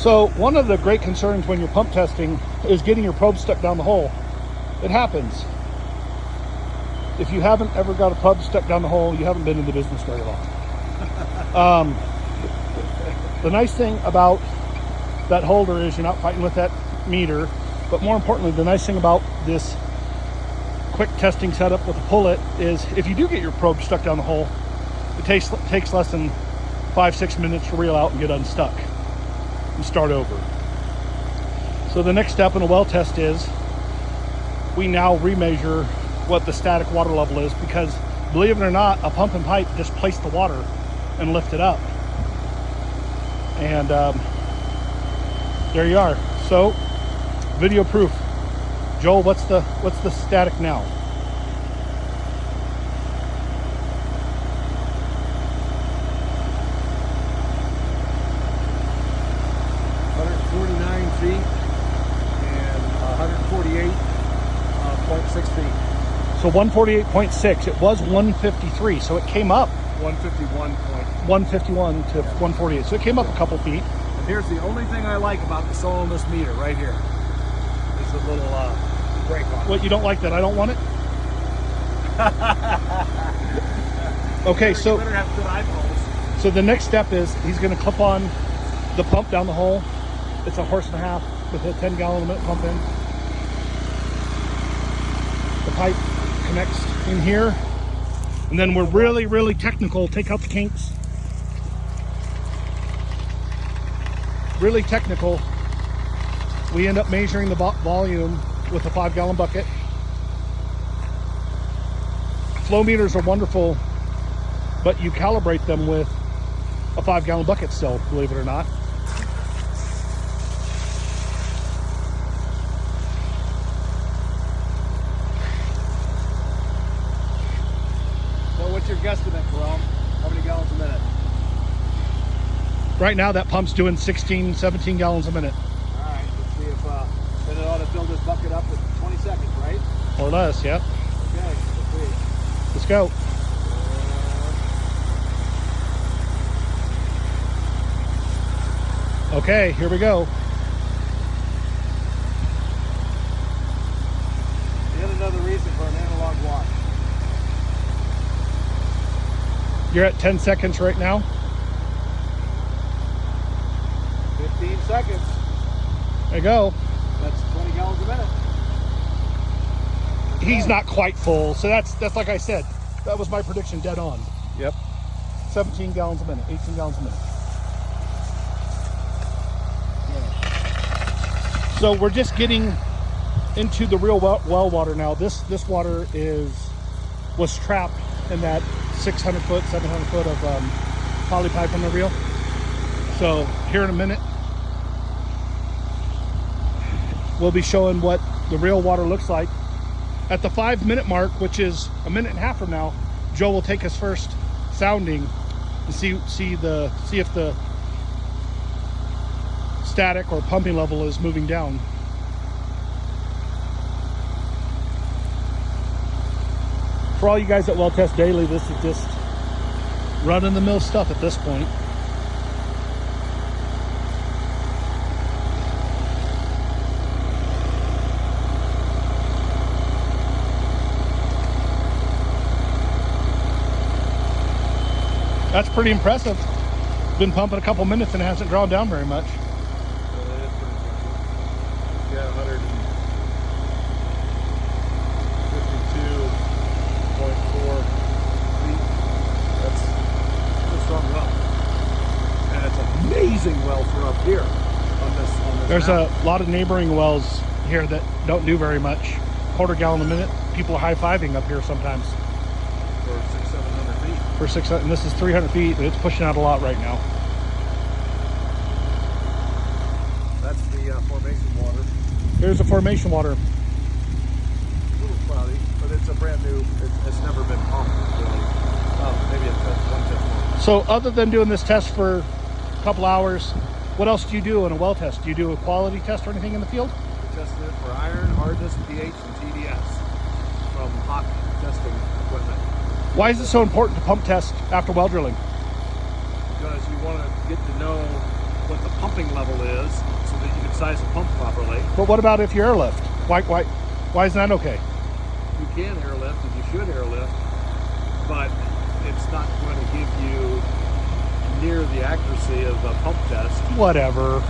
So one of the great concerns when you're pump testing is getting your probe stuck down the hole. It happens. If you haven't ever got a probe stuck down the hole, you haven't been in the business very long. The nice thing about that holder is you're not fighting with that meter, but more importantly, the nice thing about this quick testing setup with a pullet is if you do get your probe stuck down the hole, it takes less than 5-6 minutes to reel out and get unstuck and start over. So the next step in a well test is we now remeasure what the static water level is, because believe it or not, a pump and pipe displaced the water and lift it up. And there you are. So video proof. Joel, what's the static now? 149 feet and 148.6 feet. So 148.6. It was 153, so it came up 151 to 148. So it came up a couple feet. And here's the only thing I like about the sole on this meter right here. Is a little break on it. What, you don't like that I don't want it? Okay, You so better have good eyeballs. so the next step is he's going to clip on the pump down the hole. It's 1.5 horse with a 10-gallon-a-minute pump in. The pipe connects in here, and then we're really technical. Take out the kinks. Really technical. We end up measuring the volume with a 5-gallon bucket. Flow meters are wonderful, but you calibrate them with a 5-gallon bucket still, believe it or not. So what's your guesstimate, Kharom? How many gallons a minute? Right now that pump's doing 16, 17 gallons a minute. All right, let's see if then it ought to fill this bucket up in 20 seconds, right? Or less, yeah. Okay, let's see. Let's go. Okay, here we go. Yet another reason for an analog watch. You're at 10 seconds right now. 15 seconds. There you go. That's 20 gallons a minute. He's not quite full, so that's like I said. That was my prediction, dead on. Yep. 17 gallons a minute, 18 gallons a minute. Yeah. So we're just getting into the real well water now. This water was trapped in that 600 foot, 700 foot of poly pipe on the reel. So here in a minute, we'll be showing what the real water looks like. At the 5-minute mark, which is a minute and a half from now, Joe will take his first sounding and see if the static or pumping level is moving down. For all you guys that well test daily, this is just run-of-the-mill stuff at this point. That's pretty impressive. Been pumping a couple minutes and it hasn't drawn down very much. That is pretty impressive. Yeah, 152.4 feet. That's a strong well. And it's an amazing well for up here on this There's mountain. a lot of neighboring wells here that don't do very much. 1/4 gallon a minute. People are high-fiving up here sometimes. For 600-700 feet. For 600, and this is 300 feet, but it's pushing out a lot right now. That's the formation water. Here's the formation water. A little cloudy, but it's a brand new. It's never been pumped really. Oh, maybe it's one test more. So other than doing this test for a couple hours, what else do you do in a well test? Do you do a quality test or anything in the field? We tested it for iron, hardness, pH, and TDS from hot testing equipment. Why is it so important to pump test after well drilling? Because you want to get to know what the pump pumping level is so that you can size the pump properly. But what about if you airlift? Why is that okay? You can airlift and you should airlift, but it's not going to give you near the accuracy of a pump test. Whatever.